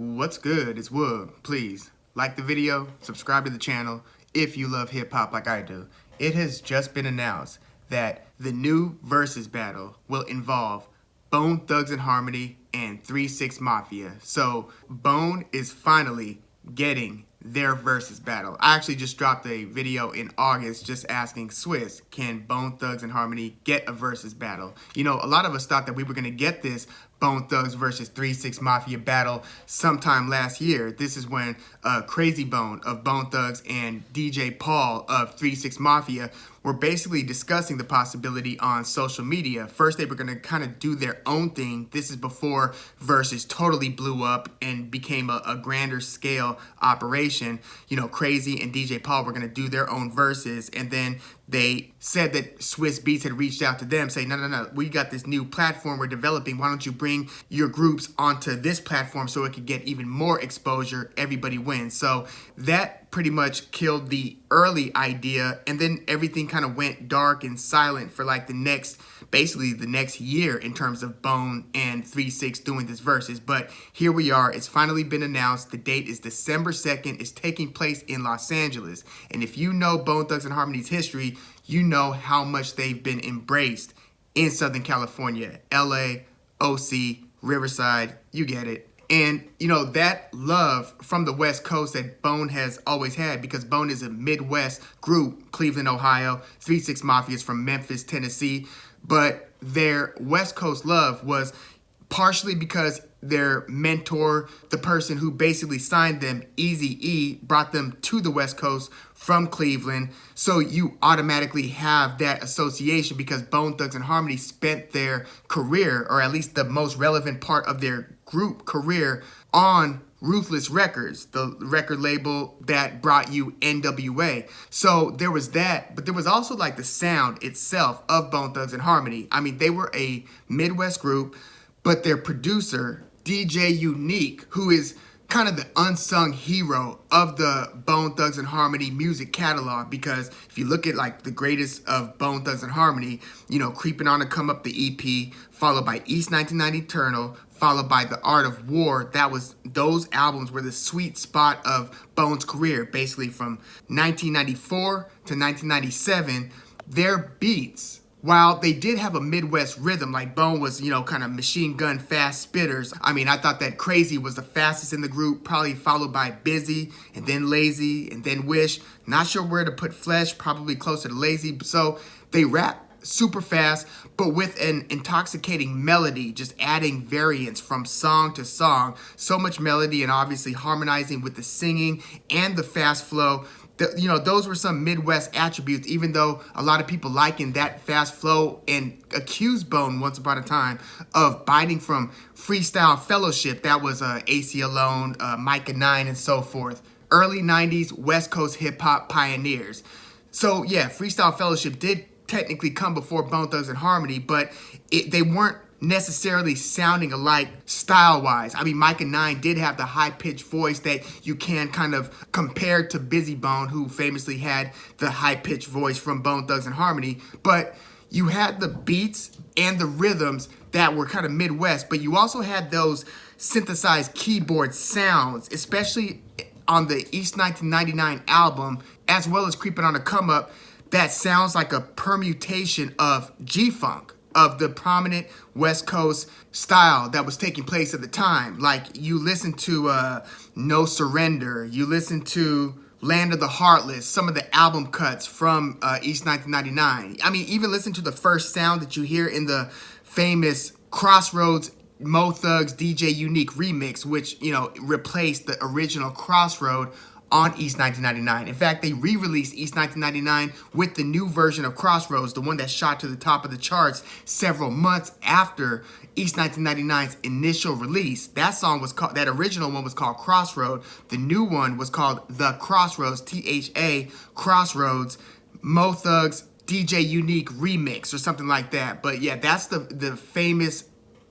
What's good? It's Woog. Please like the video, subscribe to the channel if you love hip hop like I do. It has just been announced that the new Versus battle will involve Bone Thugs and Harmony and 3-6 Mafia. So Bone is finally getting their Versus battle. I actually just dropped a video in August just asking Swiss, can Bone Thugs and Harmony get a Versus battle? You know, a lot of us thought that we were going to get this Bone Thugs versus 3-6 Mafia battle sometime last year. This is when Crazy Bone of Bone Thugs and DJ Paul of 3-6 Mafia were basically discussing the possibility on social media. First, they were going to kind of do their own thing. This is before Versus totally blew up and became a grander scale operation. You know, Crazy and DJ Paul were going to do their own verses, and then they said that Swiss Beats had reached out to them saying, no, we got this new platform we're developing. Why don't you bring your groups onto this platform so it could get even more exposure? Everybody wins. So that pretty much killed the early idea, and then everything kind of went dark and silent for like basically the next year in terms of Bone and 3-6 doing this versus. But here we are. It's finally been announced. The date is December 2nd. It's taking place in Los Angeles. And if you know Bone Thugs and Harmony's history, you know how much they've been embraced in Southern California, LA, OC, Riverside, you get it. And, you know, that love from the West Coast that Bone has always had, because Bone is a Midwest group, Cleveland, Ohio, 3-6 Mafia is from Memphis, Tennessee. But their West Coast love was partially because their mentor, the person who basically signed them, Eazy-E, brought them to the West Coast from Cleveland. So you automatically have that association because Bone Thugs and Harmony spent their career, or at least the most relevant part of their group career, on Ruthless Records, the record label that brought you NWA. So there was that, but there was also like the sound itself of Bone Thugs and Harmony. I mean, they were a Midwest group, but their producer, DJ Unique, who is kind of the unsung hero of the Bone Thugs and Harmony music catalog, because if you look at like the greatest of Bone Thugs and Harmony, you know, Creepin on to Come Up, the EP, followed by East 1990 Eternal, followed by The Art of War. Those albums were the sweet spot of Bone's career, basically from 1994 to 1997. Their beats, while they did have a Midwest rhythm, like Bone was, you know, kind of machine gun fast spitters. I mean, I thought that Crazy was the fastest in the group, probably followed by Busy, and then Lazy, and then Wish. Not sure where to put Flesh, probably closer to Lazy. So they rap super fast, but with an intoxicating melody, just adding variance from song to song. So much melody, and obviously harmonizing with the singing and the fast flow. You know, those were some Midwest attributes, even though a lot of people liken that fast flow and accused Bone once upon a time of biting from Freestyle Fellowship. That was AC Alone, Micah 9, and so forth. Early 90s West Coast hip-hop pioneers. So yeah, Freestyle Fellowship did technically come before Bone Thugs and Harmony, but they weren't necessarily sounding alike style-wise. I mean, Micah 9 did have the high-pitched voice that you can kind of compare to Busy Bone, who famously had the high-pitched voice from Bone Thugs and Harmony, but you had the beats and the rhythms that were kind of Midwest, but you also had those synthesized keyboard sounds, especially on the East 1999 album, as well as Creepin on the Come Up, that sounds like a permutation of G-Funk, of the prominent West Coast style that was taking place at the time. Like, you listen to No Surrender, you listen to Land of the Heartless, some of the album cuts from East 1999. I mean, even listen to the first sound that you hear in the famous Crossroads Mo Thugs DJ Unique remix, which, you know, replaced the original Crossroad on East 1999. In fact, they re-released East 1999 with the new version of Crossroads, the one that shot to the top of the charts several months after East 1999's initial release. That original one was called Crossroad. The new one was called The Crossroads, THA Crossroads, Mo Thugs DJ Unique remix or something like that. But yeah, that's the famous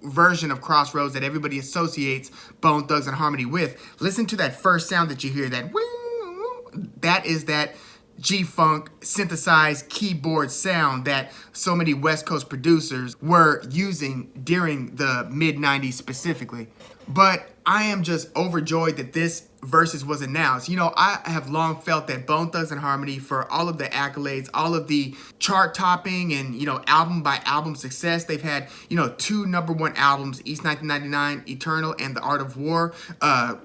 version of Crossroads that everybody associates Bone Thugs and Harmony with. Listen to that first sound that you hear, that is that G-Funk synthesized keyboard sound that so many West Coast producers were using during the mid-90s specifically. But I am just overjoyed that this Versus was announced. You know, I have long felt that Bone Thugs and Harmony, for all of the accolades, all of the chart topping and, you know, album by album success, they've had, you know, 2 #1 albums, East 1999, Eternal, and The Art of War.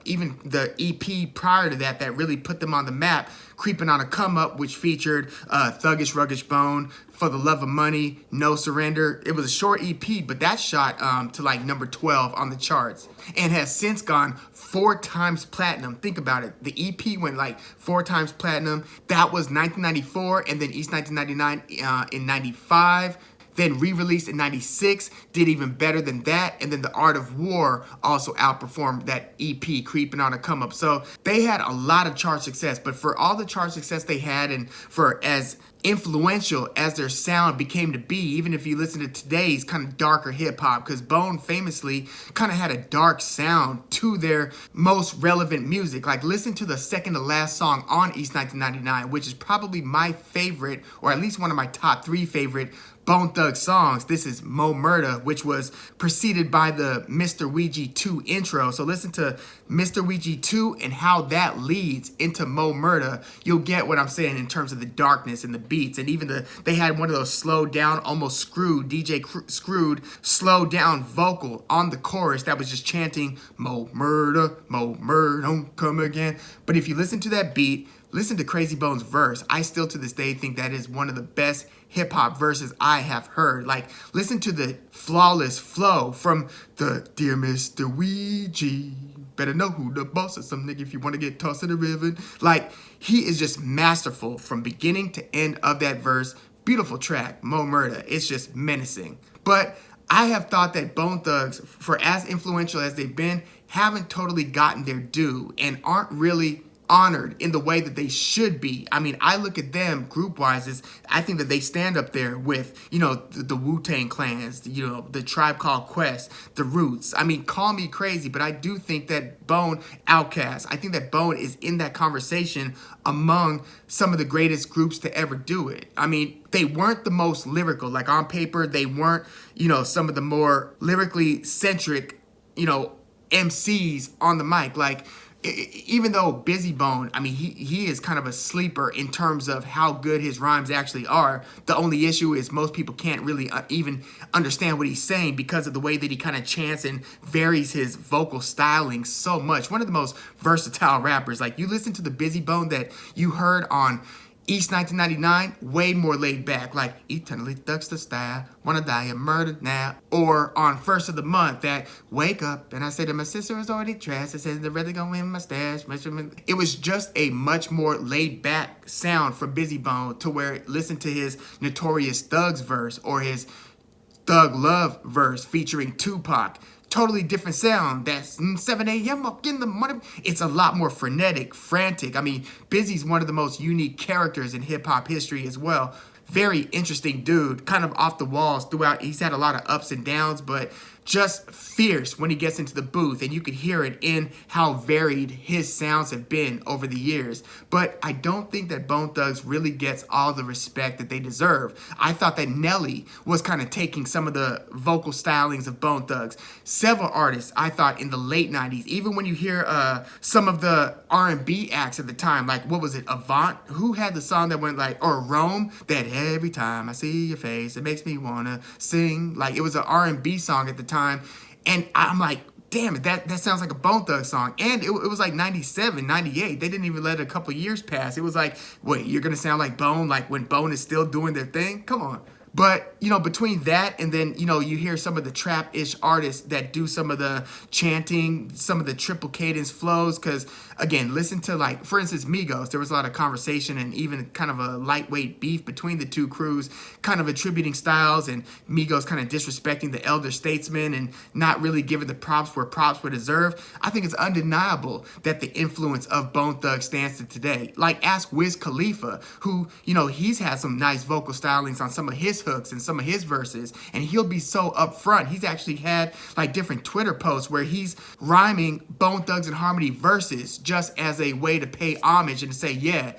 Even the EP prior to that really put them on the map, Creepin on a Come Up, which featured Thuggish Ruggish Bone, For the Love of Money, No Surrender. It was a short EP, but that shot to like number 12 on the charts and has since gone 4 times platinum. Think about it. The EP went like 4 times platinum. That was 1994, and then East 1999 in 95. Then re-released in 96, did even better than that. And then The Art of War also outperformed that EP, Creepin on a Come Up. So they had a lot of chart success, but for all the chart success they had and for as influential as their sound became to be, even if you listen to today's kind of darker hip hop, because Bone famously kind of had a dark sound to their most relevant music. Like, listen to the second to last song on East 1999, which is probably my favorite, or at least one of my top 3 favorite Bone Thugs songs. This is Mo Murda, which was preceded by the Mr. Ouija 2 intro. So listen to Mr. Ouija 2 and how that leads into Mo Murda. You'll get what I'm saying in terms of the darkness and the beats. And even they had one of those slowed down, almost screwed, Screwed, slowed down vocal on the chorus that was just chanting Mo Murda, don't come again. But if you listen to that beat, listen to Crazy Bone's verse. I still to this day think that is one of the best hip hop verses I have heard. Like, listen to the flawless flow from the Dear Mr. Ouija, better know who the boss is, some nigga if you want to get tossed in the river. Like, he is just masterful from beginning to end of that verse. Beautiful track, Mo Murda. It's just menacing. But I have thought that Bone Thugs, for as influential as they've been, haven't totally gotten their due and aren't really honored in the way that they should be. I mean, I look at them group-wise as I think that they stand up there with, you know, the Wu-Tang Clans, you know, the Tribe Called Quest, the Roots. I mean, call me crazy, but I do think that Bone, Outkast, I think that Bone is in that conversation among some of the greatest groups to ever do it. I mean, they weren't the most lyrical. Like, on paper, they weren't, you know, some of the more lyrically centric, you know, MCs on the mic. Like, even though Busy Bone, I mean, he is kind of a sleeper in terms of how good his rhymes actually are. The only issue is most people can't really even understand what he's saying because of the way that he kind of chants and varies his vocal styling so much. One of the most versatile rappers. Like, you listen to the Busy Bone that you heard on East 1999, way more laid back, like eternally thugs the style, wanna die a murder now. Or on First of the Month, that wake up and I say that my sister is already dressed. It says they're really gonna win my stash. It was just a much more laid back sound for Busy Bone to where, listen to his Notorious Thugs verse or his Thug Love verse featuring Tupac. Totally different sound. That's 7 a.m. up in the morning. It's a lot more frenetic, frantic. I mean, Busy's one of the most unique characters in hip-hop history as well. Very interesting dude, kind of off the walls throughout. He's had a lot of ups and downs, but just fierce when he gets into the booth, and you could hear it in how varied his sounds have been over the years. But I don't think that Bone Thugs really gets all the respect that they deserve. I thought that Nelly was kind of taking some of the vocal stylings of Bone Thugs. Several artists, I thought, in the late 90s, even when you hear some of the R&B acts at the time, like, what was it, Avant? Who had the song that went like, or Rome, that every time I see your face, it makes me wanna sing. Like, it was an R&B song at the time. And I'm like, damn it, that sounds like a Bone Thugs song. And it was like 97, 98. They didn't even let a couple years pass. It was like, wait, you're going to sound like Bone, like when Bone is still doing their thing? Come on. But, you know, between that and then, you know, you hear some of the trap-ish artists that do some of the chanting, some of the triple cadence flows. Because, again, listen to, like, for instance, Migos. There was a lot of conversation and even kind of a lightweight beef between the two crews, kind of attributing styles and Migos kind of disrespecting the elder statesmen and not really giving the props where props were deserved. I think it's undeniable that the influence of Bone Thugs stands to today. Like, ask Wiz Khalifa, who, you know, he's had some nice vocal stylings on some of his hooks and some of his verses, and he'll be so upfront. He's actually had like different Twitter posts where he's rhyming Bone Thugs and Harmony verses just as a way to pay homage and to say, yeah,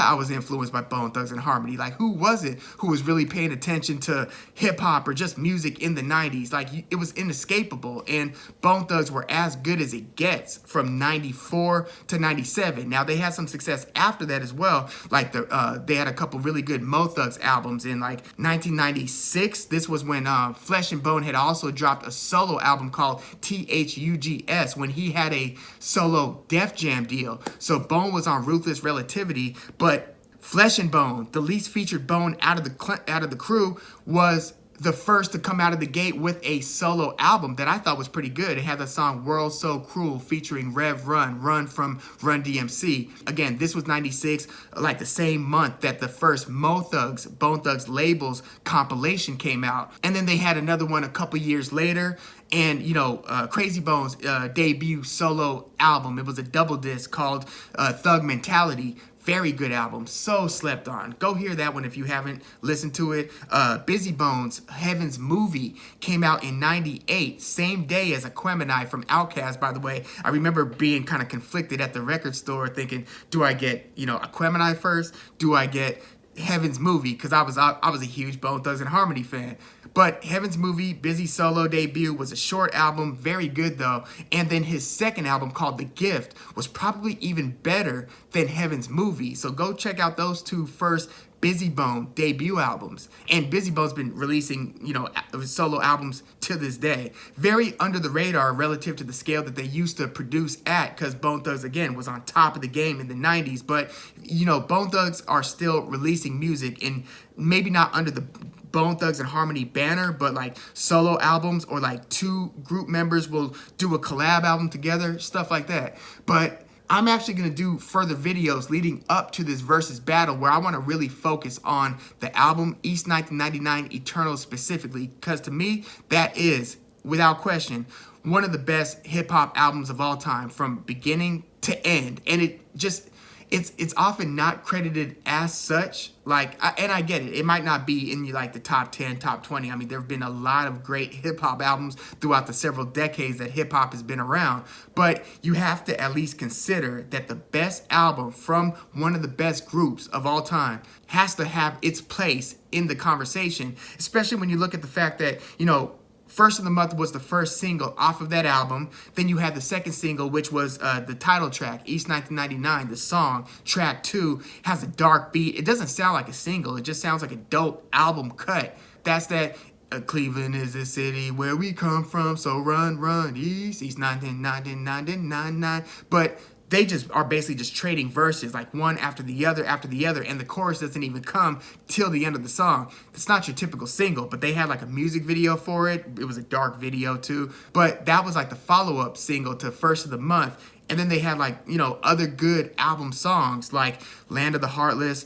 I was influenced by Bone Thugs and Harmony. Like, who was it who was really paying attention to hip hop or just music in the 90s? Like, it was inescapable, and Bone Thugs were as good as it gets from 94 to 97. Now, they had some success after that as well. Like, they had a couple really good Mo Thugs albums in like 1996. This was when Flesh and Bone had also dropped a solo album called THUGS when he had a solo Def Jam deal. So Bone was on Ruthless Relativity, but Flesh and Bone, the least featured Bone out of the crew, was the first to come out of the gate with a solo album that I thought was pretty good. It had the song World So Cruel featuring Rev Run from Run DMC. Again, this was 96, like the same month that the first Bone Thugs labels compilation came out. And then they had another one a couple years later. And, you know, Crazy Bones' debut solo album, it was a double disc called Thug Mentality. Very good album, so slept on. Go hear that one if you haven't listened to it. Busy Bones' Heaven's Movie came out in 98, same day as Aquemini from Outkast, by the way. I remember being kind of conflicted at the record store thinking, do I get, you know, Aquemini first? Do I get Heaven's Movie? Because I was a huge Bone Thugs and Harmony fan. But Heaven's Movie, Busy solo debut, was a short album, very good though. And then his second album called The Gift was probably even better than Heaven's Movie. So go check out those two first Busy Bone debut albums. And Busy Bone's been releasing, you know, solo albums to this day. Very under the radar relative to the scale that they used to produce at, because Bone Thugs, again, was on top of the game in the 90s. But, you know, Bone Thugs are still releasing music, and maybe not under the Bone Thugs and Harmony banner, but like solo albums, or like two group members will do a collab album together, stuff like that. But I'm actually going to do further videos leading up to this versus battle where I want to really focus on the album East 1999 Eternal specifically, because to me, that is, without question, one of the best hip-hop albums of all time from beginning to end. And it just, it's often not credited as such. Like, and I get it. It might not be in like the top 10, top 20. I mean, there have been a lot of great hip-hop albums throughout the several decades that hip-hop has been around. But you have to at least consider that the best album from one of the best groups of all time has to have its place in the conversation, especially when you look at the fact that, you know, First of the Month was the first single off of that album. Then you had the second single, which was the title track, East 1999. The song, track 2, has a dark beat. It doesn't sound like a single. It just sounds like a dope album cut. That's that Cleveland is a city where we come from, so run, East 1999. But they just are basically just trading verses, like one after the other, and the chorus doesn't even come till the end of the song. It's not your typical single, but they had like a music video for it. It was a dark video too, but that was like the follow-up single to First of the Month. And then they had like, you know, other good album songs like Land of the Heartless,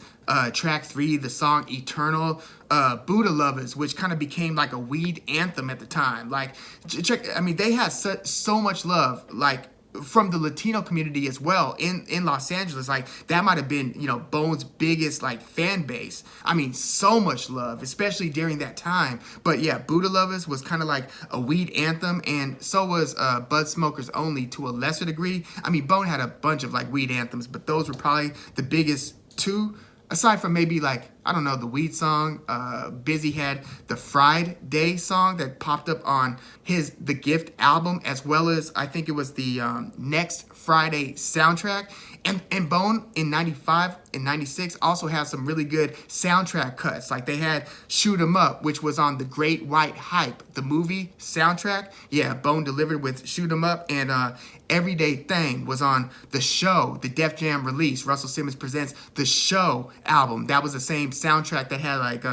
track 3, the song Eternal, Buddha Lovers, which kind of became like a weed anthem at the time. Like, I mean, they had so much love, like, from the Latino community as well in Los Angeles. Like, that might have been, you know, Bone's biggest like fan base. I mean, so much love, especially during that time. But yeah, Buddha Lovers was kind of like a weed anthem, and so was Bud Smokers Only to a lesser degree. I mean, Bone had a bunch of like weed anthems, but those were probably the biggest two. Aside from maybe like, I don't know, the weed song, Busy had the Friday song that popped up on his The Gift album, as well as I think it was the Next Friday soundtrack. And Bone in 95 and 96 also has some really good soundtrack cuts. Like, they had Shoot 'Em Up, which was on The Great White Hype, the movie soundtrack. Yeah, Bone delivered with Shoot 'Em Up, and Everyday Thing was on The Show, the Def Jam release. Russell Simmons Presents The Show album. That was the same soundtrack that had like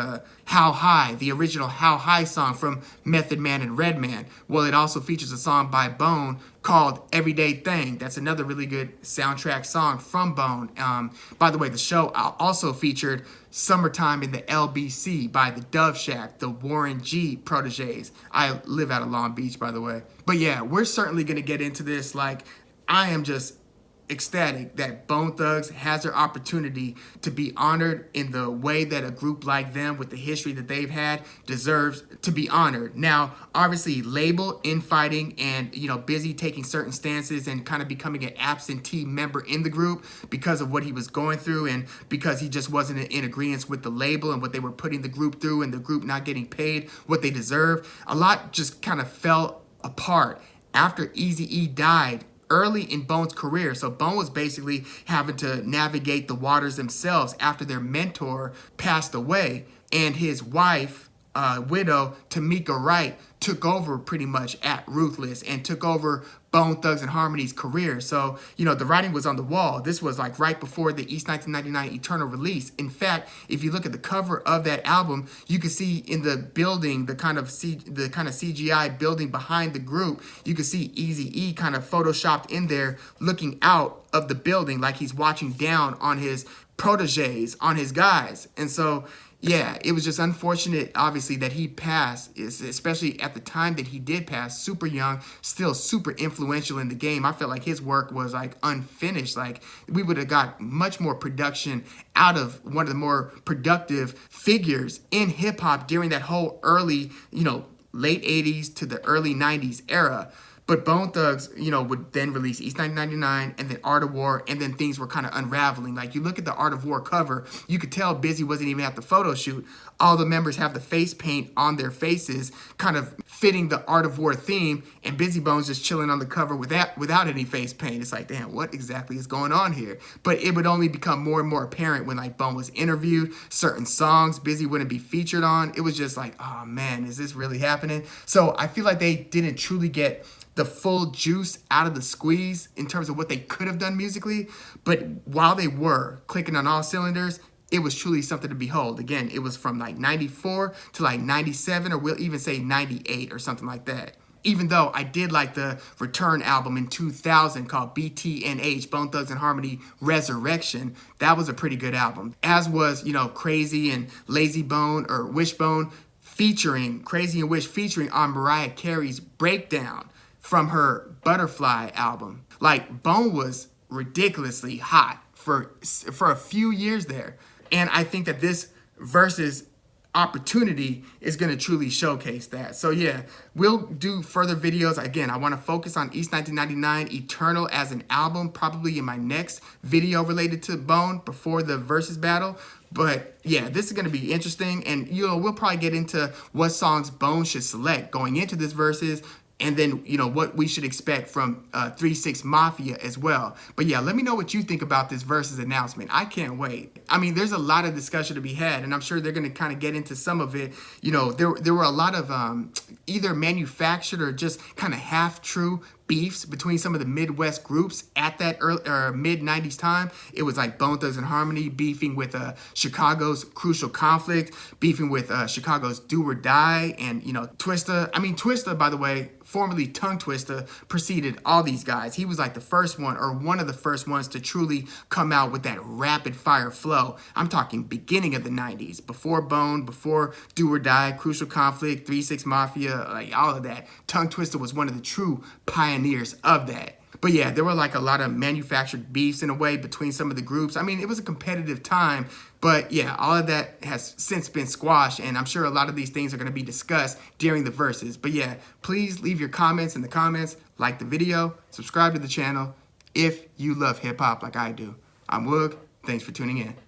How High, the original How High song from Method Man and Redman. Well, it also features a song by Bone called Everyday Thing. That's another really good soundtrack song from Bone. By the way, The Show also featured Summertime in the LBC by the Dove Shack, the Warren G proteges. I live out of Long Beach, by the way. But yeah, we're certainly going to get into this. Like, I am just ecstatic that Bone Thugs has their opportunity to be honored in the way that a group like them, with the history that they've had, deserves to be honored. Now, obviously, label, infighting, and, you know, Busy taking certain stances and kind of becoming an absentee member in the group because of what he was going through and because he just wasn't in agreement with the label and what they were putting the group through, and the group not getting paid what they deserve. A lot just kind of fell apart after Eazy-E died early in Bone's career. So Bone was basically having to navigate the waters themselves after their mentor passed away, and his wife, widow Tamika Wright, took over pretty much at Ruthless and took over Bone Thugs and Harmony's career. So, you know, the writing was on the wall. This was like right before the East 1999 Eternal release. In fact, if you look at the cover of that album, you can see in the building, the kind of CGI building behind the group, you can see Eazy-E kind of photoshopped in there looking out of the building like he's watching down on his proteges, on his guys. And so, yeah, it was just unfortunate, obviously, that he passed, especially at the time that he did pass, super young, still super influential in the game. I felt like his work was like unfinished. Like, we would have got much more production out of one of the more productive figures in hip hop during that whole early, you know, late 80s to the early 90s era. But Bone Thugs, you know, would then release East 1999 and then Art of War, and then things were kind of unraveling. Like, you look at the Art of War cover, you could tell Busy wasn't even at the photo shoot. All the members have the face paint on their faces, kind of fitting the Art of War theme, and Busy Bone's just chilling on the cover without any face paint. It's like, damn, what exactly is going on here? But it would only become more and more apparent when, like, Bone was interviewed, certain songs Busy wouldn't be featured on. It was just like, oh man, is this really happening? So I feel like they didn't truly get the full juice out of the squeeze in terms of what they could have done musically. But while they were clicking on all cylinders, it was truly something to behold. Again, it was from like 94 to like 97, or we'll even say 98 or something like that. Even though I did like the Return album in 2000 called BTNH, Bone Thugs and Harmony Resurrection. That was a pretty good album. As was, you know, Crazy and Lazy Bone, or Wishbone, featuring Crazy and Wish, featuring on Mariah Carey's Breakdown from her Butterfly album. Like, Bone was ridiculously hot for a few years there. And I think that this Versus opportunity is going to truly showcase that. So yeah, we'll do further videos. Again, I want to focus on East 1999 Eternal as an album, probably in my next video related to Bone before the Versus battle. But yeah, this is going to be interesting. And, you know, we'll probably get into what songs Bone should select going into this Versus, and then, you know, what we should expect from 3-6 Mafia as well. But yeah, let me know what you think about this Versus announcement. I can't wait. I mean, there's a lot of discussion to be had, and I'm sure they're going to kind of get into some of it. You know, there were a lot of either manufactured or just kind of half-true beefs between some of the Midwest groups at that mid-90s time. It was like Bone Thugs and Harmony beefing with Chicago's Crucial Conflict, beefing with Chicago's Do or Die, and, you know, Twista. I mean, Twista, by the way, formerly Tongue Twister, preceded all these guys. He was like the first one, or one of the first ones, to truly come out with that rapid fire flow. I'm talking beginning of the 90s, before Bone, before Do or Die, Crucial Conflict, 3-6 Mafia, like all of that. Tongue Twister was one of the true pioneers of that. But yeah, there were like a lot of manufactured beefs in a way between some of the groups. I mean, it was a competitive time, but yeah, all of that has since been squashed, and I'm sure a lot of these things are going to be discussed during the Versus. But yeah, please leave your comments in the comments, like the video, subscribe to the channel if you love hip hop like I do. I'm Woog. Thanks for tuning in.